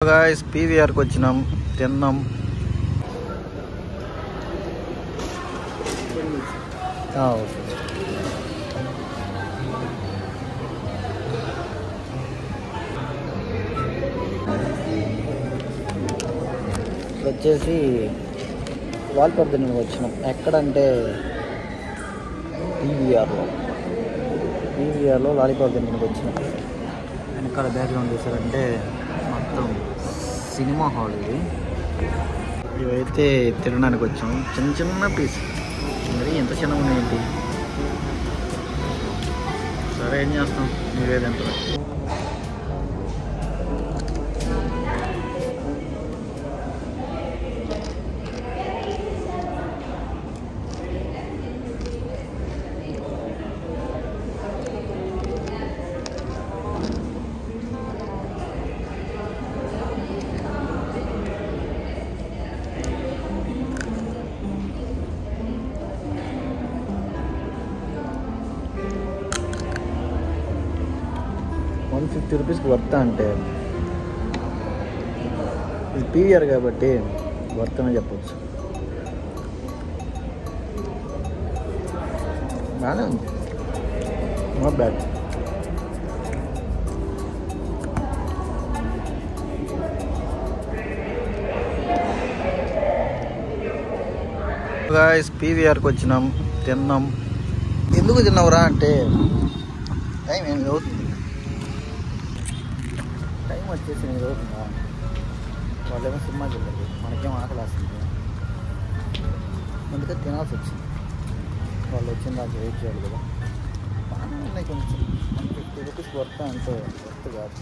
Guys పీవీఆర్కి వచ్చినాం, తిన్నాం. వచ్చేసి వాల్పర్ దగ్గరికి వచ్చినాం. ఎక్కడంటే పీవీఆర్లో లాలీపాప్ దగ్గరికి వచ్చినాం. వెనకాల బ్యాక్గ్రౌండ్ చూసారంటే మొత్తం సినిమా హాల్ ఇది. ఇవైతే తినడానికి వచ్చాం. చిన్న చిన్న పీస్, మరి ఎంత చిన్నగా ఉన్నాయేంటి. సరే ఏం చేస్తాం, నీవేదంత. ₹150 వర్త్ అంటే ఇది పీవీఆర్ కాబట్టి వర్త్ అనే చెప్పచ్చు. బాగానే ఉంది, నాట్ బ్యాడ్. గాయ్స్ పీవీఆర్కి వచ్చినాం, తిన్నాం. ఎందుకు తిన్నావురా అంటే టైం ఏం అవుతుంది, టైం వచ్చేసి 8 అవుతుందా. వాళ్ళేమో సినిమాకి వెళ్ళదు, మనకేమో ఆకలి వస్తుంది, అందుకని తినాల్సి వచ్చింది. వాళ్ళు వచ్చిన దాకా వెయిట్ చేయాలి కదా. బాగానే ఉన్నాయి కొంచెం. ₹150 వర్త్ అంటే వర్త్ కాదు.